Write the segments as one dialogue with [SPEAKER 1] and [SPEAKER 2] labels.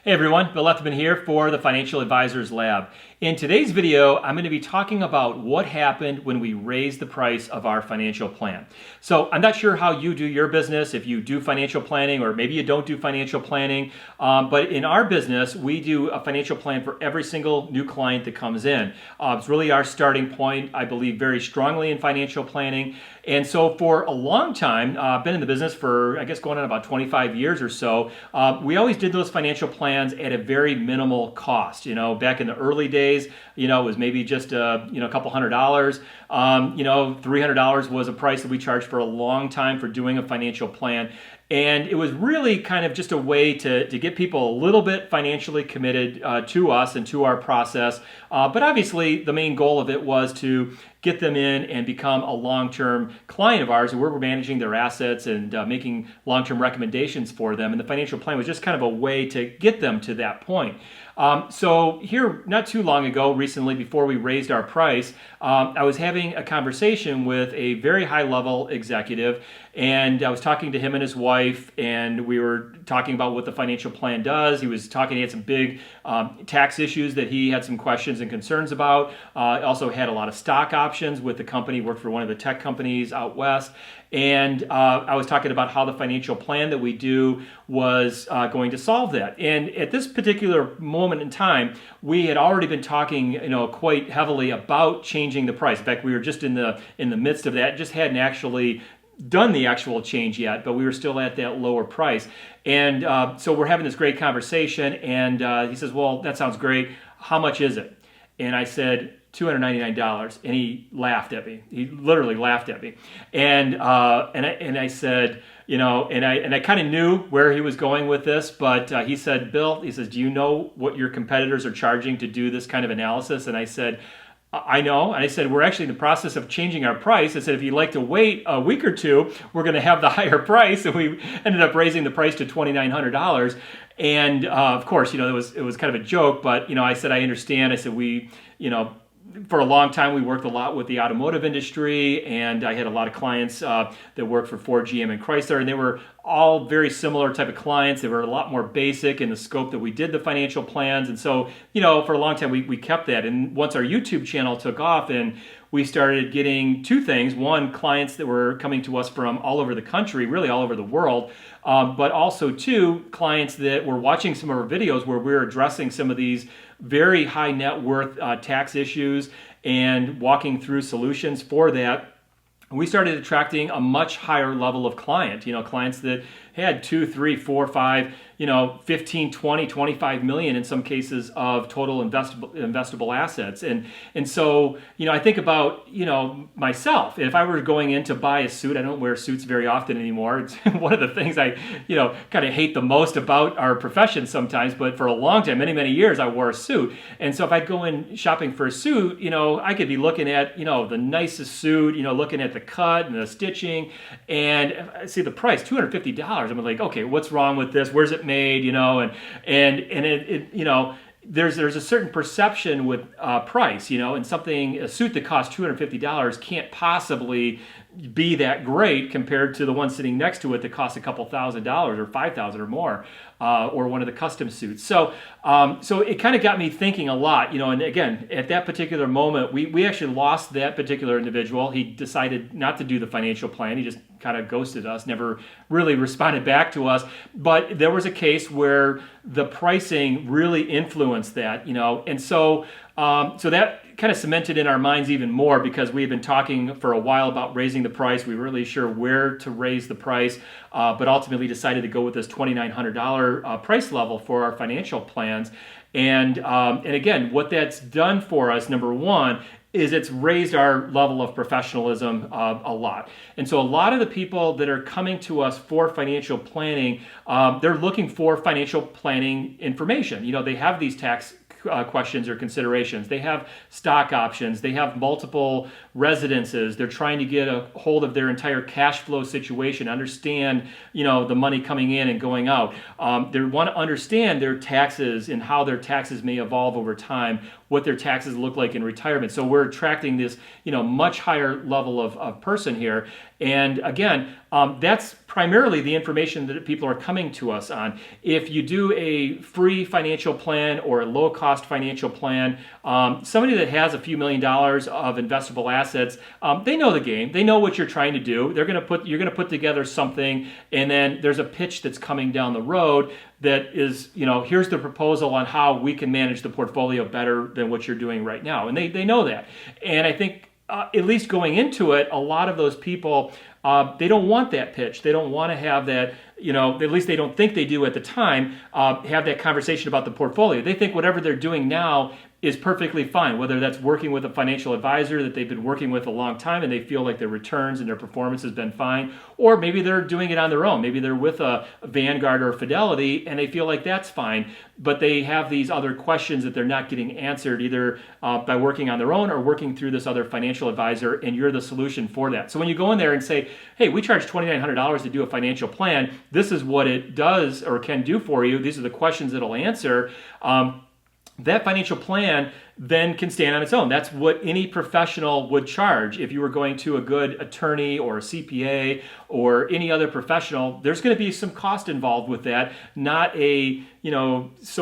[SPEAKER 1] Hey everyone, Bill Lethman here for the Financial Advisors Lab. In today's video, I'm going to be talking about what happened when we raised the price of our financial plan. So I'm not sure how you do your business, if you do financial planning or maybe you don't do financial planning, but in our business, we do a financial plan for every single new client that comes in. It's really our starting point. I believe very strongly in financial planning. And so for a long time, I've been in the business for, I guess, going on about 25 years or so. We always did those financial plans at a very minimal cost. Back in the early days, it was maybe just a couple $100. $300 was a price that we charged for a long time for doing a financial plan. And it was really kind of just a way to get people a little bit financially committed to us and to our process. But obviously, the main goal of it was to get them in and become a long-term client of ours, where we're managing their assets and making long-term recommendations for them. And the financial plan was just kind of a way to get them to that point. So here, not too long ago, recently, before we raised our price, I was having a conversation with a very high-level executive, and I was talking to him and his wife, and we were talking about what the financial plan does. He had some big tax issues that he had some questions and concerns about. Also had a lot of stock options with the company, worked for one of the tech companies out west. And I was talking about how the financial plan that we do was going to solve that. And at this particular moment in time, we had already been talking, quite heavily about changing the price. In fact, we were just in the midst of that. Just hadn't actually done the actual change yet, but we were still at that lower price. And so we're having this great conversation, and he says, "Well, that sounds great. How much is it?" And I said, $299, and he laughed at me. He literally laughed at me, and I said, and I kind of knew where he was going with this, but he said, "Bill," he says, "do you know what your competitors are charging to do this kind of analysis?" And I said, "I know." And I said, "We're actually in the process of changing our price." I said, "If you'd like to wait a week or two, we're going to have the higher price." And we ended up raising the price to $2,900. And of course, it was kind of a joke, but I said, "I understand." I said, for a long time, we worked a lot with the automotive industry, and I had a lot of clients that worked for Ford, GM, and Chrysler, and they were all very similar type of clients. They were a lot more basic in the scope that we did the financial plans. And so, for a long time, we kept that. And once our YouTube channel took off and we started getting two things. One, clients that were coming to us from all over the country, really all over the world, but also two, clients that were watching some of our videos where we're addressing some of these very high net worth tax issues and walking through solutions for that. We started attracting a much higher level of clients that had 2, 3, 4, 5, 15, 20, 25 million in some cases of total investable assets. And so, I think about, myself. If I were going in to buy a suit, I don't wear suits very often anymore. It's one of the things I, kind of hate the most about our profession sometimes, but for a long time, many, many years, I wore a suit. And so if I go in shopping for a suit, I could be looking at, the nicest suit, looking at the cut and the stitching, and I see the price, $250. I'm like, okay, what's wrong with this? Where's it made? There's a certain perception with price, and a suit that costs $250 can't possibly be that great compared to the one sitting next to it that costs a couple $1,000s or $5,000 or more, or one of the custom suits. So it kind of got me thinking a lot, and again, at that particular moment, we actually lost that particular individual. He decided not to do the financial plan. He just kind of ghosted us, never really responded back to us. But there was a case where the pricing really influenced that, and so that kind of cemented in our minds even more, because we had been talking for a while about raising the price. We weren't really sure where to raise the price, but ultimately decided to go with this $2,900 price level for our financial plans. And again, what that's done for us, number one, is it's raised our level of professionalism a lot. And so a lot of the people that are coming to us for financial planning, they're looking for financial planning information. They have these tax questions or considerations. They have stock options. They have multiple residences. They're trying to get a hold of their entire cash flow situation, understand, the money coming in and going out. They want to understand their taxes and how their taxes may evolve over time, what their taxes look like in retirement. So we're attracting this, much higher level of person here. And again, that's primarily the information that people are coming to us on. If you do a free financial plan or a low-cost financial plan, somebody that has a few $1,000,000 of investable assets, they know the game. They know what you're trying to do. You're going to put together something, and then there's a pitch that's coming down the road that is, here's the proposal on how we can manage the portfolio better than what you're doing right now. And they know that. And I think at least going into it, a lot of those people, they don't want that pitch. They don't want to have that, at least they don't think they do at the time, have that conversation about the portfolio. They think whatever they're doing now is perfectly fine, whether that's working with a financial advisor that they've been working with a long time and they feel like their returns and their performance has been fine, or maybe they're doing it on their own. Maybe they're with a Vanguard or a Fidelity and they feel like that's fine, but they have these other questions that they're not getting answered either by working on their own or working through this other financial advisor, and you're the solution for that. So when you go in there and say, hey, we charge $2,900 to do a financial plan, this is what it does or can do for you, these are the questions it'll answer, that financial plan then can stand on its own. That's what any professional would charge. If you were going to a good attorney or a CPA or any other professional, there's going to be some cost involved with that. Not a, here's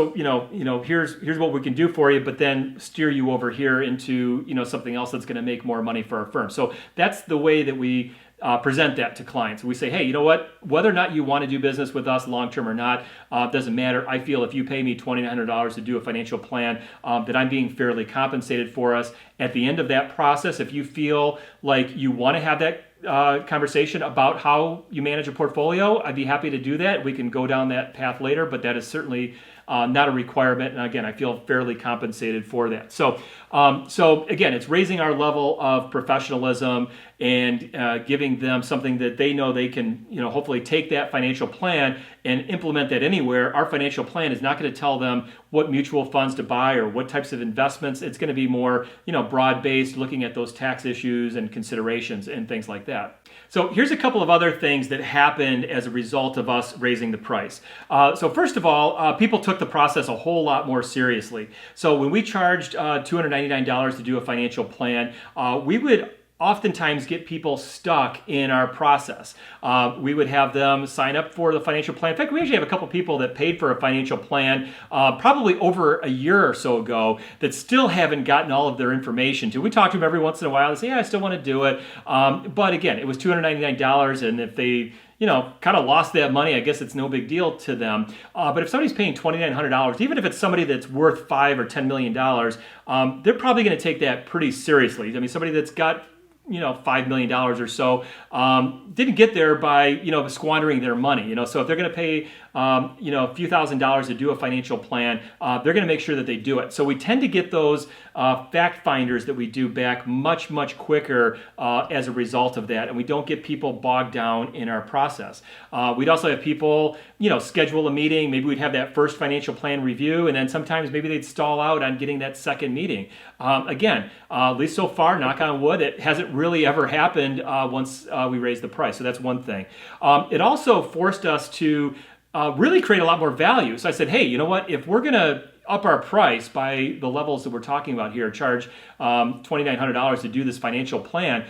[SPEAKER 1] what we can do for you, but then steer you over here into, something else that's going to make more money for our firm. So that's the way that we present that to clients. We say, hey, you know what? Whether or not you want to do business with us long-term or not, doesn't matter. I feel if you pay me $2,900 to do a financial plan, that I'm being fairly compensated for us. At the end of that process, if you feel like you want to have that conversation about how you manage a portfolio, I'd be happy to do that. We can go down that path later, but that is certainly not a requirement. And again, I feel fairly compensated for that. So again, it's raising our level of professionalism and giving them something that they know they can, hopefully take that financial plan and implement that anywhere. Our financial plan is not going to tell them what mutual funds to buy or what types of investments. It's going to be more, broad-based, looking at those tax issues and considerations and things like that. So here's a couple of other things that happened as a result of us raising the price. So first of all, people took the process a whole lot more seriously. So when we charged $299 to do a financial plan, we would oftentimes get people stuck in our process. We would have them sign up for the financial plan. In fact, we actually have a couple people that paid for a financial plan probably over a year or so ago that still haven't gotten all of their information to. We talk to them every once in a while and say, yeah, I still want to do it. But again, it was $299, and if they kind of lost that money, I guess it's no big deal to them. But if somebody's paying $2,900, even if it's somebody that's worth $5 or $10 million, they're probably going to take that pretty seriously. I mean, somebody that's got $5 million or so, didn't get there by, squandering their money, So if they're going to pay, a few $1,000s to do a financial plan, they're going to make sure that they do it. So we tend to get those fact finders that we do back much, much quicker as a result of that. And we don't get people bogged down in our process. We'd also have people, schedule a meeting. Maybe we'd have that first financial plan review, and then sometimes maybe they'd stall out on getting that second meeting. Again, at least so far, knock on wood, it hasn't really ever happened once we raised the price. So that's one thing. It also forced us to really create a lot more value. So I said, hey, you know what? If we're going to up our price by the levels that we're talking about here, charge $2,900 to do this financial plan,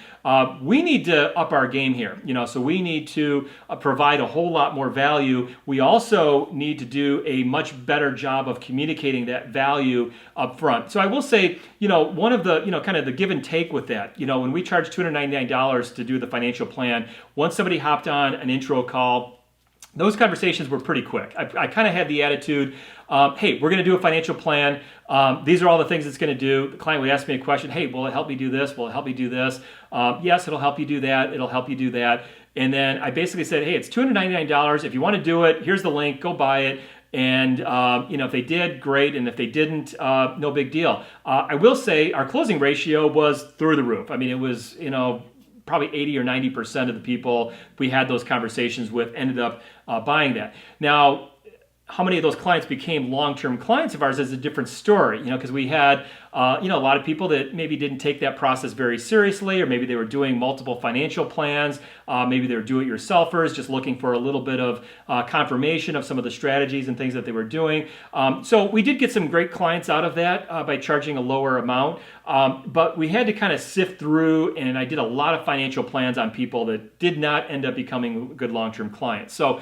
[SPEAKER 1] we need to up our game here. So we need to provide a whole lot more value. We also need to do a much better job of communicating that value up front. So I will say, one of the, kind of the give and take with that, when we charge $299 to do the financial plan, once somebody hopped on an intro call, those conversations were pretty quick. I kind of had the attitude, hey, we're going to do a financial plan. These are all the things it's going to do. The client would ask me a question, hey, will it help me do this? Will it help me do this? Yes, it'll help you do that. It'll help you do that. And then I basically said, hey, it's $299. If you want to do it, here's the link. Go buy it. And, if they did, great. And if they didn't, no big deal. I will say our closing ratio was through the roof. I mean, it was, probably 80 or 90% of the people we had those conversations with ended up buying that. Now, how many of those clients became long-term clients of ours is a different story, because we had, a lot of people that maybe didn't take that process very seriously, or maybe they were doing multiple financial plans, maybe they were do-it-yourselfers, just looking for a little bit of confirmation of some of the strategies and things that they were doing. So we did get some great clients out of that by charging a lower amount, but we had to kind of sift through, and I did a lot of financial plans on people that did not end up becoming good long-term clients. So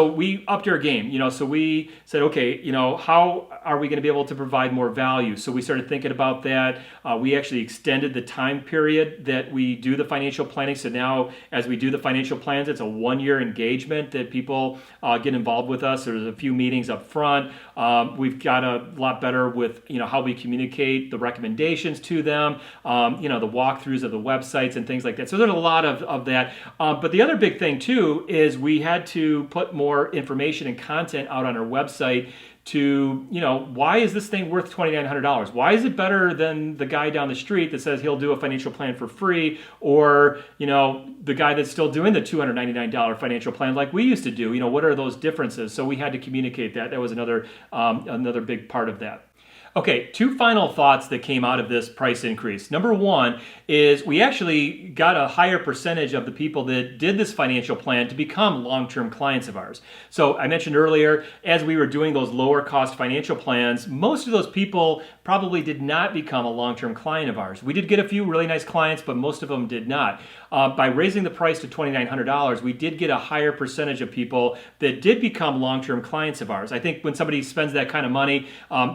[SPEAKER 1] we upped our game, so we said, okay, how are we going to be able to provide more value? So we started thinking about that. We actually extended the time period that we do the financial planning. So now as we do the financial plans, it's a 1-year engagement that people get involved with us. There's a few meetings up front. We've got a lot better with, how we communicate the recommendations to them, the walkthroughs of the websites and things like that. So there's a lot of that. But the other big thing too is we had to put more information and content out on our website to, why is this thing worth $2,900? Why is it better than the guy down the street that says he'll do a financial plan for free, or, the guy that's still doing the $299 financial plan like we used to do? What are those differences? So we had to communicate that. That was another big part of that. Okay, 2 final thoughts that came out of this price increase. Number 1 is we actually got a higher percentage of the people that did this financial plan to become long-term clients of ours. So I mentioned earlier, as we were doing those lower cost financial plans, most of those people probably did not become a long-term client of ours. We did get a few really nice clients, but most of them did not. By raising the price to $2,900, we did get a higher percentage of people that did become long-term clients of ours. I think when somebody spends that kind of money,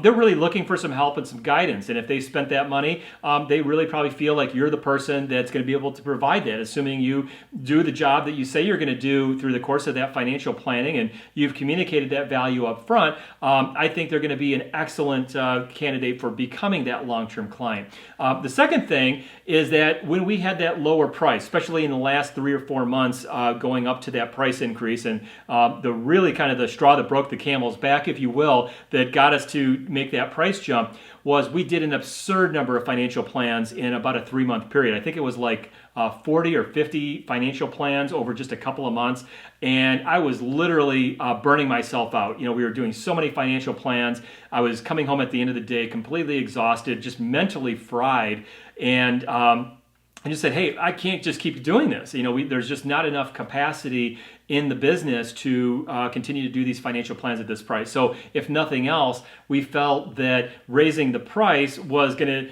[SPEAKER 1] they're really looking for some help and some guidance. And if they spent that money, they really probably feel like you're the person that's going to be able to provide that, assuming you do the job that you say you're going to do through the course of that financial planning and you've communicated that value up front. I think they're going to be an excellent candidate for becoming that long-term client. The second thing is that when we had that lower price, especially in the last 3 or 4 months going up to that price increase, and the straw that broke the camel's back, if you will, that got us to make that price jump, was we did an absurd number of financial plans in about a 3-month period. I think it was like 40 or 50 financial plans over just a couple of months, and I was literally burning myself out. We were doing so many financial plans. I was coming home at the end of the day completely exhausted, just mentally fried, and I just said, hey, I can't just keep doing this. There's just not enough capacity in the business to continue to do these financial plans at this price. So if nothing else, we felt that raising the price was going to,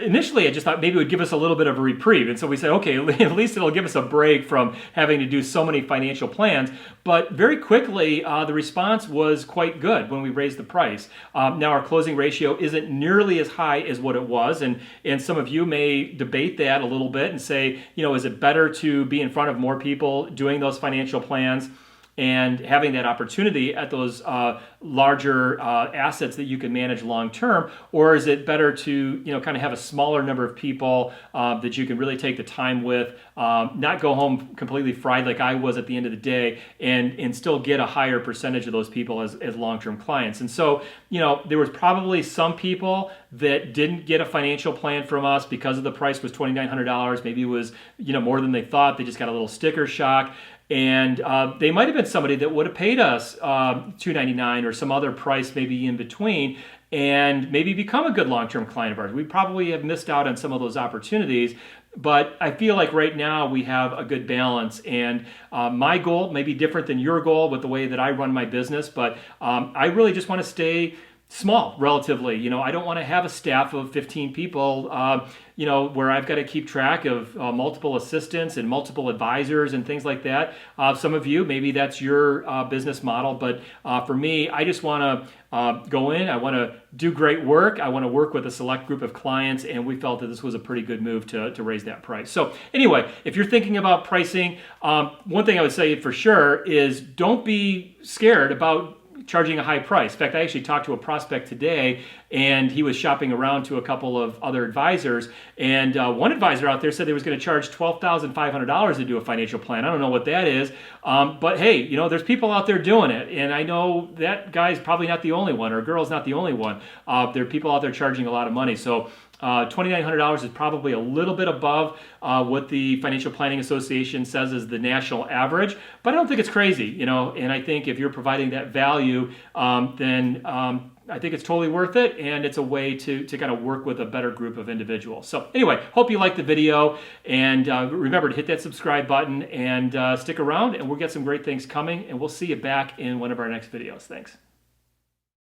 [SPEAKER 1] initially I just thought maybe it would give us a little bit of a reprieve. And so we said, okay, at least it'll give us a break from having to do so many financial plans. But very quickly, the response was quite good when we raised the price. Now our closing ratio isn't nearly as high as what it was. And some of you may debate that a little bit and say, is it better to be in front of more people doing those financial plans and having that opportunity at those larger assets that you can manage long term, or is it better to kind of have a smaller number of people that you can really take the time with, not go home completely fried like I was at the end of the day, and still get a higher percentage of those people as long-term clients? And so there was probably some people that didn't get a financial plan from us because of the price was $2,900. Maybe it was more than they thought. They just got a little sticker shock. And they might have been somebody that would have paid us $299 or some other price maybe in between, and maybe become a good long-term client of ours. We probably have missed out on some of those opportunities, but I feel like right now we have a good balance. And my goal may be different than your goal with the way that I run my business, but I really just want to stay small relatively. I don't want to have a staff of 15 people, where I've got to keep track of multiple assistants and multiple advisors and things like that. Some of you, maybe that's your business model, but for me, I just want to go in, I want to do great work, I want to work with a select group of clients, and we felt that this was a pretty good move to raise that price. So anyway, if you're thinking about pricing, one thing I would say for sure is don't be scared about charging a high price. In fact, I actually talked to a prospect today, and he was shopping around to a couple of other advisors, and one advisor out there said they was going to charge $12,500 to do a financial plan. I don't know what that is, but hey, there's people out there doing it, and I know that guy's probably not the only one, or girl's not the only one. There are people out there charging a lot of money. So $2,900 is probably a little bit above what the Financial Planning Association says is the national average, but I don't think it's crazy, you know, and I think if you're providing that value, then I think it's totally worth it, and it's a way to kind of work with a better group of individuals. So anyway, hope you liked the video, and remember to hit that subscribe button and stick around, and we'll get some great things coming, and we'll see you back in one of our next videos. Thanks.